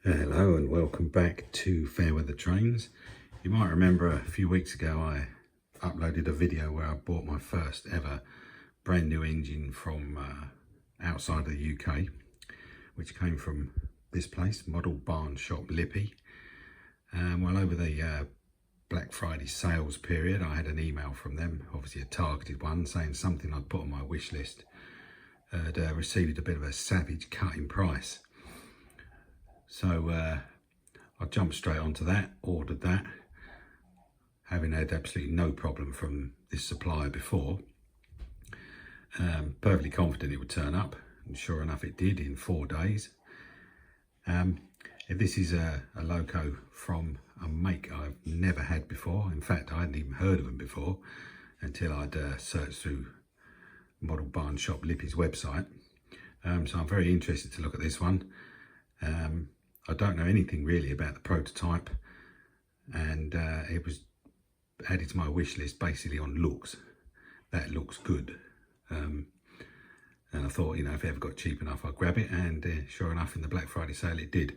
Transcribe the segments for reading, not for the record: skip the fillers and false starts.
Hello and welcome back to Fairweather Trains. You might remember a few weeks ago I uploaded a video where I bought my first ever brand new engine from outside of the UK, which came from this place, Model Barn Shop Lippy. Well, over the Black Friday sales period, I had an email from them, obviously a targeted one, saying something I'd put on my wish list had received a bit of a savage cut in price. So I jumped straight onto that, ordered that, having had absolutely no problem from this supplier before. Perfectly confident it would turn up, and sure enough it did in 4 days. This is a loco from a make I've never had before. In fact, I hadn't even heard of them before until I'd searched through Model Barn Shop Lippy's website. So I'm very interested to look at this one. I don't know anything really about the prototype, and it was added to my wish list basically on looks. That looks good, and I thought, you know, if it ever got cheap enough I'd grab it, and sure enough in the Black Friday sale it did.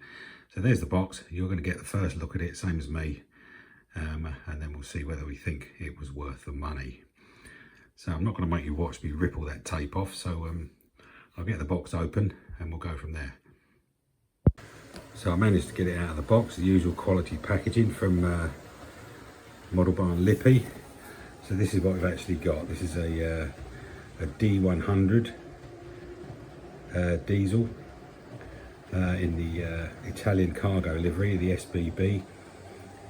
So there's the box. You're going to get the first look at it, same as me, and then we'll see whether we think it was worth the money. So I'm not going to make you watch me rip all that tape off, so I'll get the box open and we'll go from there. So I managed to get it out of the box, the usual quality packaging from Model Barn Lippy. So this is what we've actually got. This is a D100 diesel in the Italian cargo livery, the SBB.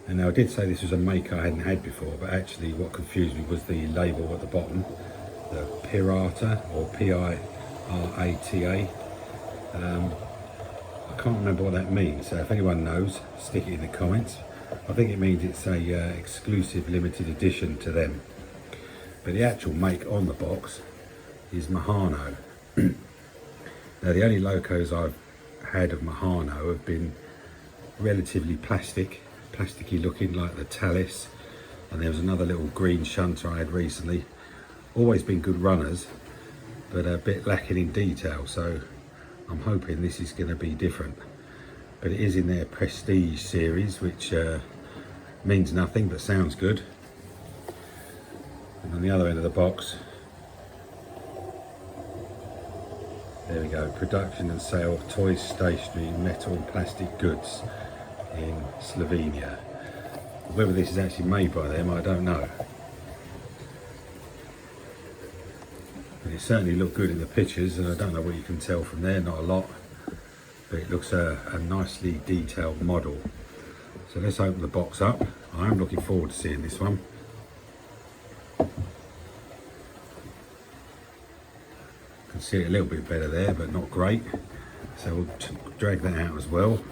And now I did say this was a make I hadn't had before, but actually what confused me was the label at the bottom, the Pirata or P-I-R-A-T-A. I can't remember what that means, so if anyone knows, stick it in the comments. I think it means it's a exclusive limited edition to them. But the actual make on the box is Mehano. Now the only locos I've had of Mehano have been relatively plasticky looking, like the Talus, and there was another little green shunter I had recently. Always been good runners, but a bit lacking in detail, so I'm hoping this is going to be different. But it is in their Prestige series, which means nothing but sounds good. And on the other end of the box, there we go, production and sale of toys, stationery, metal and plastic goods in Slovenia. Whether this is actually made by them, I don't know. But it certainly looked good in the pictures, and I don't know what you can tell from there, not a lot, but it looks a nicely detailed model. So let's open the box up. I am looking forward to seeing this one. You can see it a little bit better there, but not great. So we'll drag that out as well.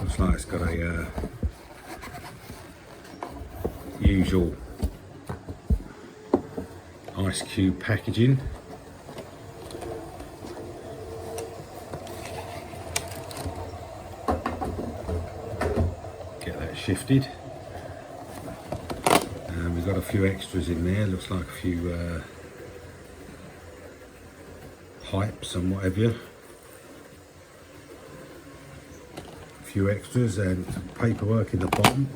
Looks like it's got a usual ice cube packaging. Get that shifted. And we've got a few extras in there. Looks like a few pipes and what have you. A few extras and some paperwork in the bottom.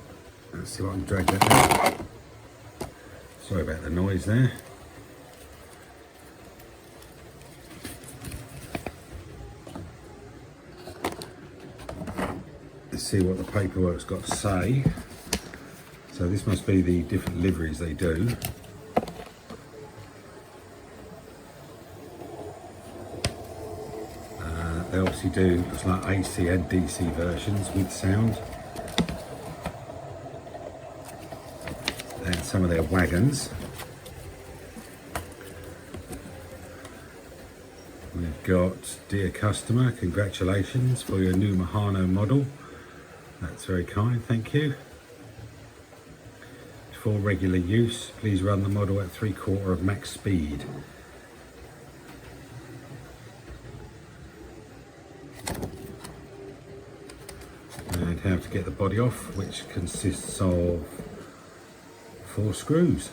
Let's see if I can drag that out. Sorry about the noise there. Let's see what the paperwork's got to say. So this must be the different liveries they do. They obviously do, looks like AC and DC versions with sound. And some of their wagons. We've got, dear customer, congratulations for your new Mehano model. That's very kind, thank you. For regular use, please run the model at 3/4 of max speed. And how to get the body off, which consists of 4 screws.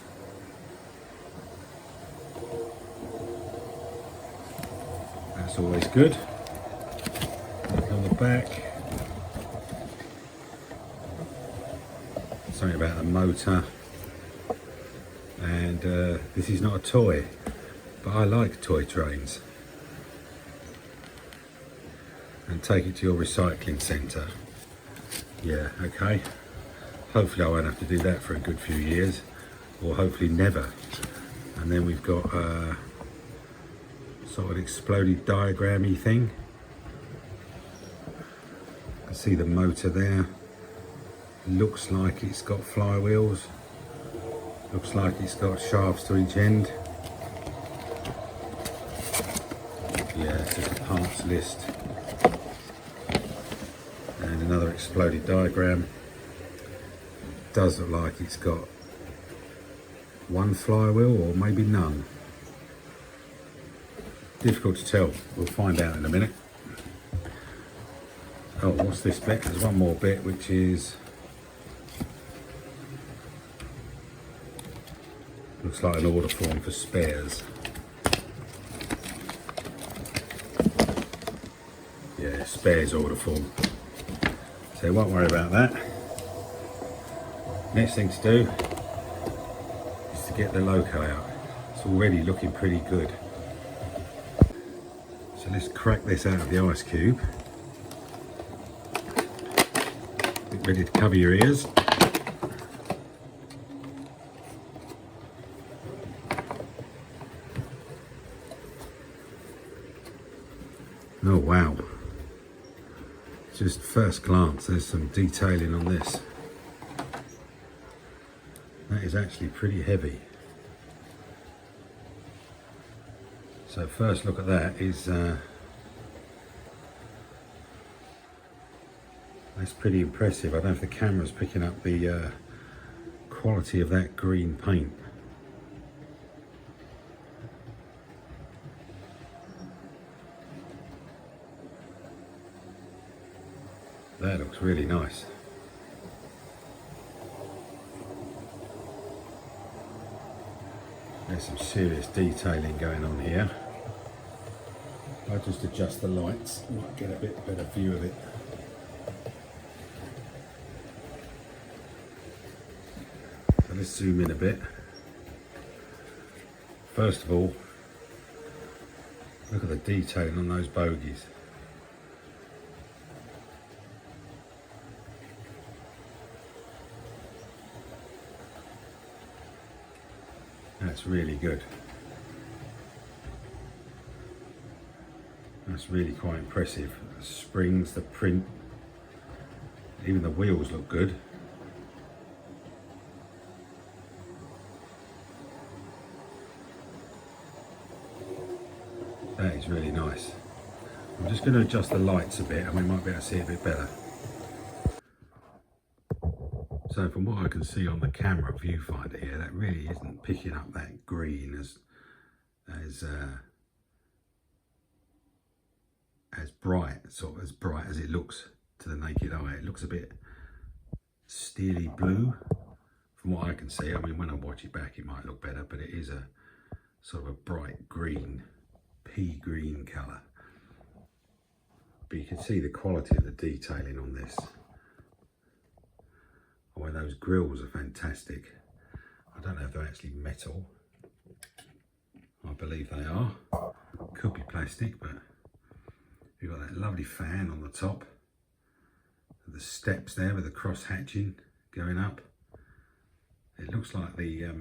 That's always good. Look on the back, something about a motor, and this is not a toy, but I like toy trains. And take it to your recycling centre. Yeah, okay. Hopefully I won't have to do that for a good few years, or hopefully never. And then we've got sort of an exploded diagram-y thing. You can see the motor there. Looks like it's got flywheels. Looks like it's got shafts to each end. Yeah, it's just a parts list. And another exploded diagram. Does look like it's got one flywheel or maybe none. Difficult to tell. We'll find out in a minute. Oh, what's this bit? There's one more bit which is, looks like an order form for spares. Yeah, spares order form. So won't worry about that. Next thing to do is to get the loco out. It's already looking pretty good. So let's crack this out of the ice cube. Get ready to cover your ears. Oh wow. Just first glance, there's some detailing on this. That is actually pretty heavy. So first look at that is, that's pretty impressive. I don't know if the camera's picking up the quality of that green paint. That looks really nice. There's some serious detailing going on here. I'll just adjust the lights, might get a bit better view of it. So let's zoom in a bit. First of all, look at the detailing on those bogies. That's really good. That's really quite impressive. The springs, the print, even the wheels look good. That is really nice. I'm just going to adjust the lights a bit and we might be able to see it a bit better. So from what I can see on the camera viewfinder here, that really isn't picking up that green as bright, sort of as bright as it looks to the naked eye. It looks a bit steely blue from what I can see. I mean, when I watch it back, it might look better, but it is a sort of a bright green, pea green colour. But you can see the quality of the detailing on this. Oh, those grills are fantastic. I don't know if they're actually metal. I believe they are. Could be plastic, but you've got that lovely fan on the top. The steps there with the cross hatching going up. It looks like the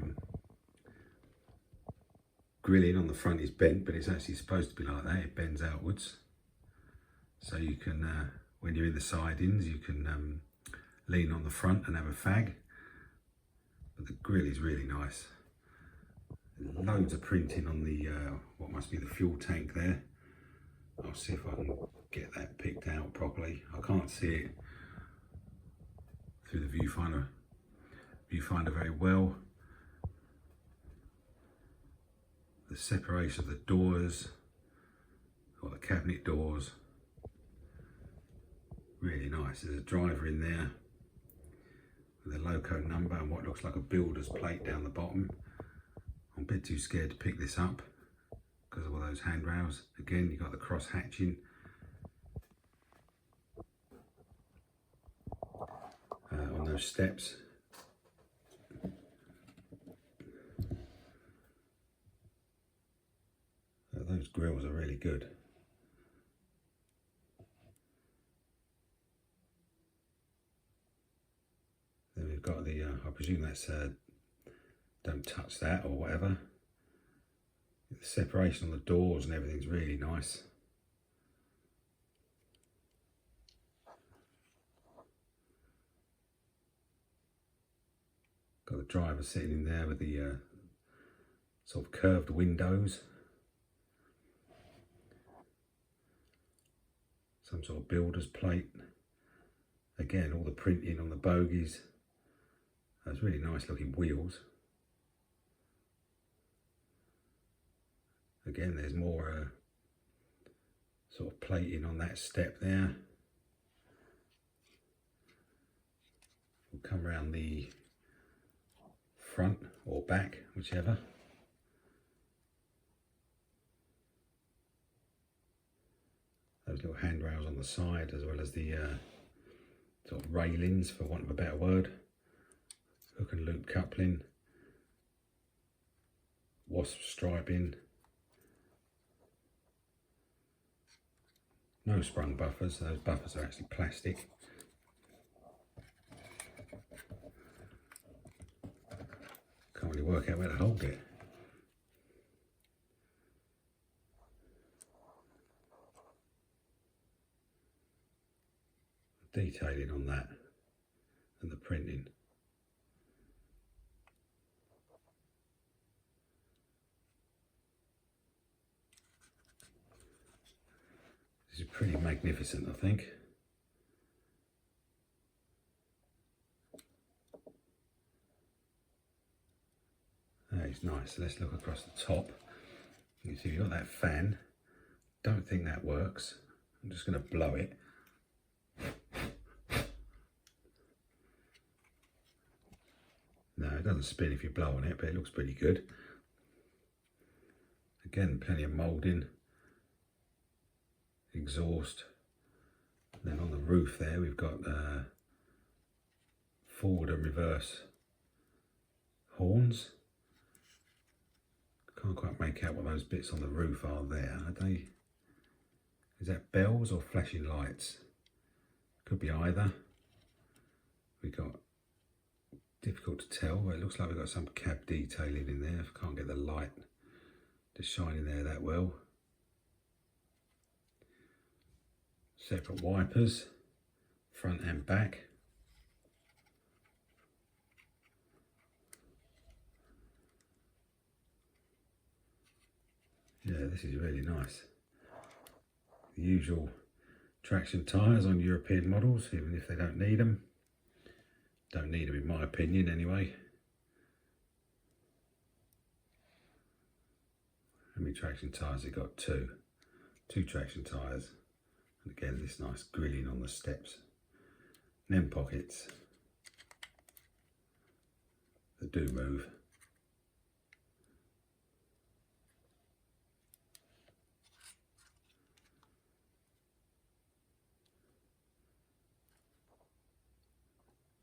grilling on the front is bent, but it's actually supposed to be like that. It bends outwards. So you can, when you're in the sidings, you can lean on the front and have a fag. But the grill is really nice. Loads of printing on the what must be the fuel tank there. I'll see if I can get that picked out properly. I can't see it through the viewfinder very well. The separation of the doors, or the cabinet doors, really nice. There's a driver in there with a loco number and what looks like a builder's plate down the bottom. I'm a bit too scared to pick this up because of all those handrails. Again, you've got the cross hatching. On those steps. good. Then we've got the, I presume that's don't touch that or whatever. The separation on the doors and everything's really nice. Got the driver sitting in there with the sort of curved windows. Some sort of builder's plate. Again, all the printing on the bogies. Those really nice looking wheels. Again, there's more sort of plating on that step there. We'll come around the front or back, whichever. Those little handrails on the side, as well as the sort of railings, for want of a better word. Hook and loop coupling. Wasp striping. No sprung buffers, those buffers are actually plastic. Can't really work out where to hold it. Detailing on that and the printing. This is pretty magnificent, I think. That is nice. So let's look across the top. You can see you've got that fan. Don't think that works. I'm just going to blow it. No, it doesn't spin if you blow on it, but it looks pretty good. Again, plenty of moulding. Exhaust. Then on the roof there we've got forward and reverse horns. Can't quite make out what those bits on the roof are there. Are they? Is that bells or flashing lights? Could be either. We got, difficult to tell, but it looks like we've got some cab detailing in there. I can't get the light to shine in there that well. Separate wipers, front and back. Yeah, this is really nice. The usual traction tyres on European models, even if they don't need them. Don't need them in my opinion anyway. How many traction tyres have got? Two traction tyres. And again, this nice grilling on the steps. And then pockets that do move.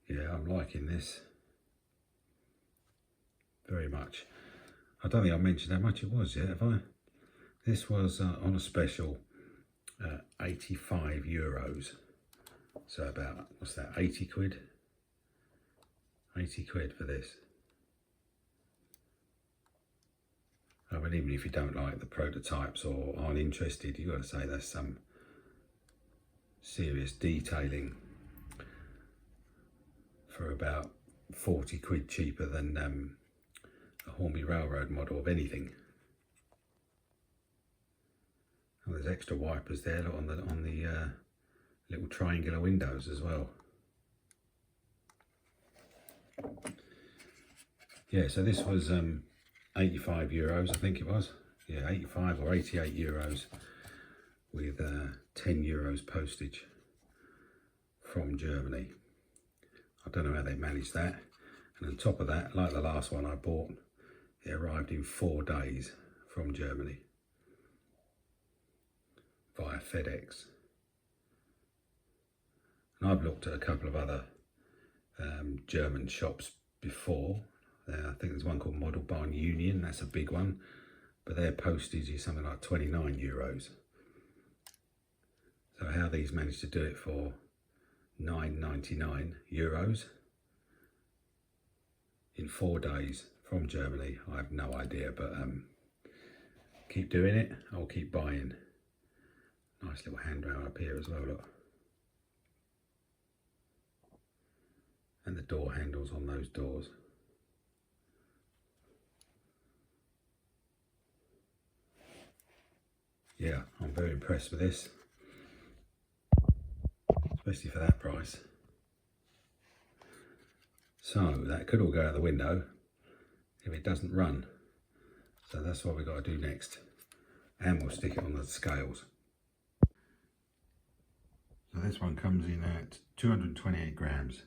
Yeah, I'm liking this very much. I don't think I mentioned how much it was yet, have I? This was on a special, 85 euros. So about, what's that, 80 quid? 80 quid for this. I mean, even if you don't like the prototypes or aren't interested, you've got to say there's some serious detailing for about 40 quid cheaper than a Hornby Railroad model of anything. Oh, there's extra wipers there on the little triangular windows as well. Yeah, so this was 85 euros, I think it was. Yeah, 85 or 88 euros with 10 euros postage from Germany. I don't know how they managed that. And on top of that, like the last one I bought, it arrived in 4 days from Germany via FedEx. And I've looked at a couple of other German shops before. I think there's one called Model Barn Union, that's a big one. but their postage is something like €29. So how these managed to do it for €9.99 in 4 days from Germany, I have no idea, but keep doing it. I'll keep buying. Nice little handrail up here as well, look. And the door handles on those doors. Yeah, I'm very impressed with this, especially for that price. So that could all go out the window if it doesn't run. So that's what we've got to do next. And we'll stick it on the scales. So this one comes in at 228 grams.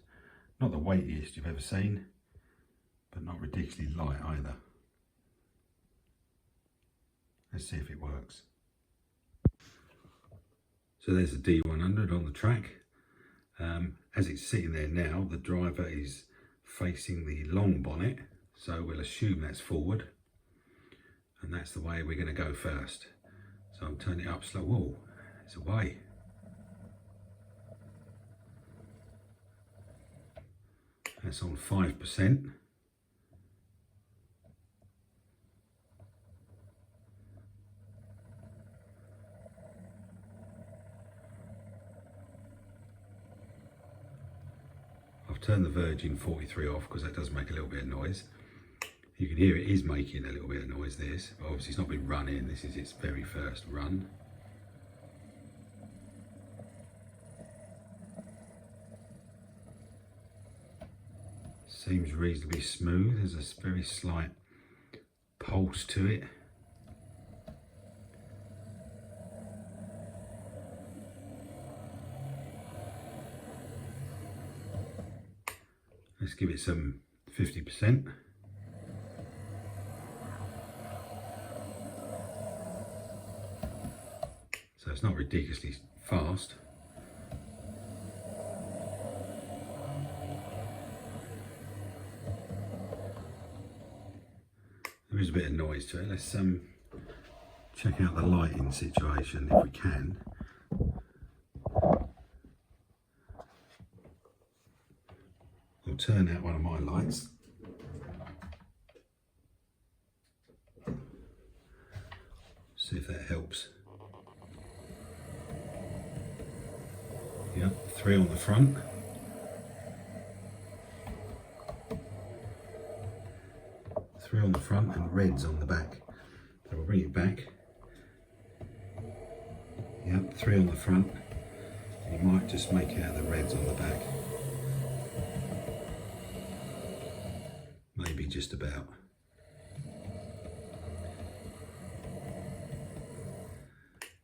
Not the weightiest you've ever seen, but not ridiculously light either. Let's see if it works. So there's the D100 on the track. As it's sitting there now, the driver is facing the long bonnet, so we'll assume that's forward, and that's the way we're going to go first. So I'm turning it up slow. Whoa, it's away. That's on 5%. I've turned the Virgin 43 off because that does make a little bit of noise. You can hear it is making a little bit of noise, this. But obviously it's not been running. This is its very first run. Seems reasonably smooth. There's a very slight pulse to it. Let's give it some 50%. So it's not ridiculously fast. There is a bit of noise to it. Let's check out the lighting situation if we can. I'll turn out one of my lights. See if that helps. Yep, 3 on the front. Three on the front and reds on the back. So we'll bring it back. Yep, 3 on the front. You might just make out the reds on the back. Maybe just about.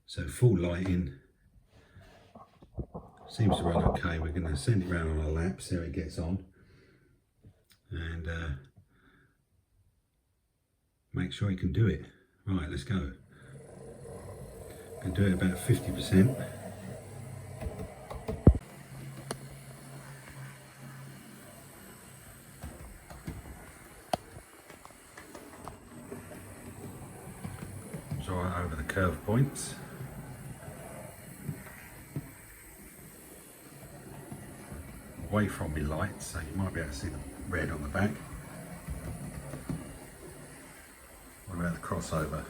So full lighting. Seems to run okay. We're going to send it round on a lap, see how it gets on. And make sure you can do it. Right, let's go. Can do it about 50%. So right over the curve points. Away from me lights, so you might be able to see the red on the back. What about the crossover?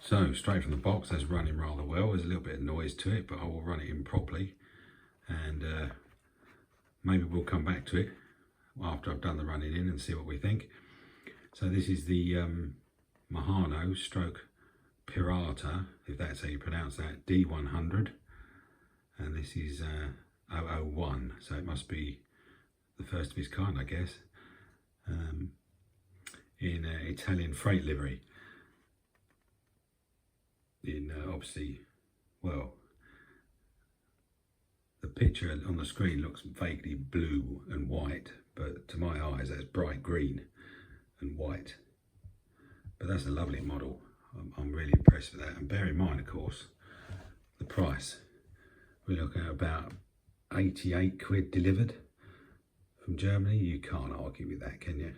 So straight from the box, that's running rather well. There's a little bit of noise to it, but I will run it in properly, and maybe we'll come back to it after I've done the running in and see what we think. So this is the mehano stroke Pirata, if that's how you pronounce that, D100, and this is 001, so it must be the first of its kind, I guess, in Italian freight livery. In obviously, well, the picture on the screen looks vaguely blue and white, but to my eyes that's bright green and white. But that's a lovely model. I'm really impressed with that. And bear in mind, of course, the price. We're looking at about 88 quid delivered from Germany. You can't argue with that, can you?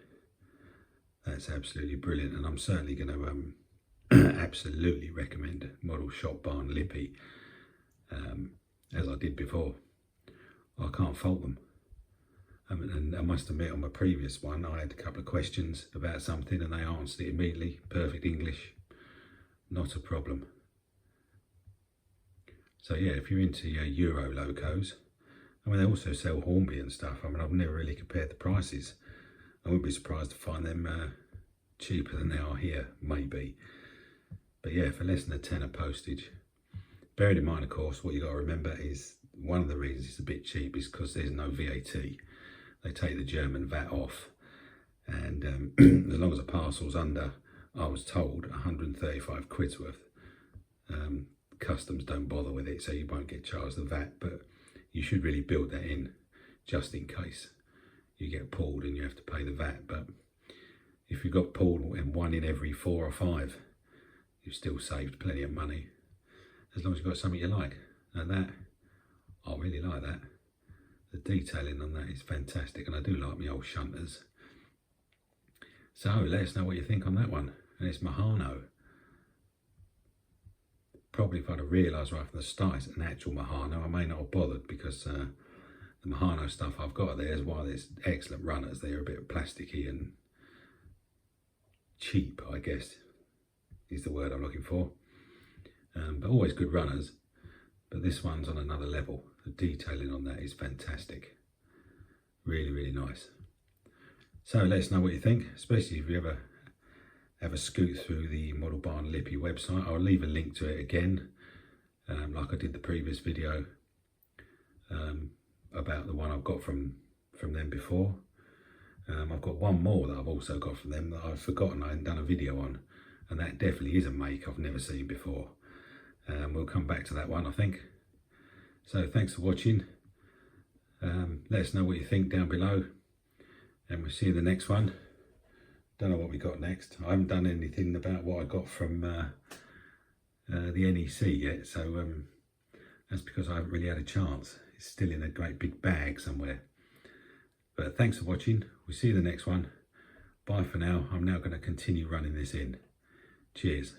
That's absolutely brilliant, and I'm certainly going to absolutely recommend Model Shop Barn Lippy, as I did before. I can't fault them. And I must admit, on my previous one, I had a couple of questions about something and they answered it immediately. Perfect English, not a problem. So yeah, if you're into Euro locos, I mean, they also sell Hornby and stuff. I mean, I've never really compared the prices. I wouldn't be surprised to find them cheaper than they are here, maybe. But yeah, for less than a tenner postage. Bearing in mind, of course, what you got to remember is one of the reasons it's a bit cheap is because there's no VAT. They take the German VAT off, and as long as a parcel's under, I was told, 135 quid's worth, customs don't bother with it, so you won't get charged the VAT, but you should really build that in just in case you get pulled and you have to pay the VAT. But if you got pulled in one in every 4 or 5, you've still saved plenty of money, as long as you've got something you like. And that, I really like that. The detailing on that is fantastic, and I do like my old shunters. So let us know what you think on that one. And it's mehano. Probably if I'd have realised right from the start it's an actual mehano, I may not have bothered, because the mehano stuff I've got there is while there's excellent runners, they're a bit plasticky and cheap, I guess is the word I'm looking for. But always good runners. But this one's on another level. The detailing on that is fantastic. Really, really nice. So let us know what you think, especially if you ever have a scoot through the Model Barn Lippy website. I'll leave a link to it again, like I did the previous video about the one I've got from them before. I've got one more that I've also got from them that I've forgotten I hadn't done a video on, and that definitely is a make I've never seen before. We'll come back to that one, I think. So thanks for watching. Let us know what you think down below, and we'll see you in the next one. Don't know what we got next. I haven't done anything about what I got from the NEC yet, so that's because I haven't really had a chance. It's still in a great big bag somewhere. But thanks for watching. We'll see you in the next one. Bye for now. I'm now going to continue running this in. Cheers.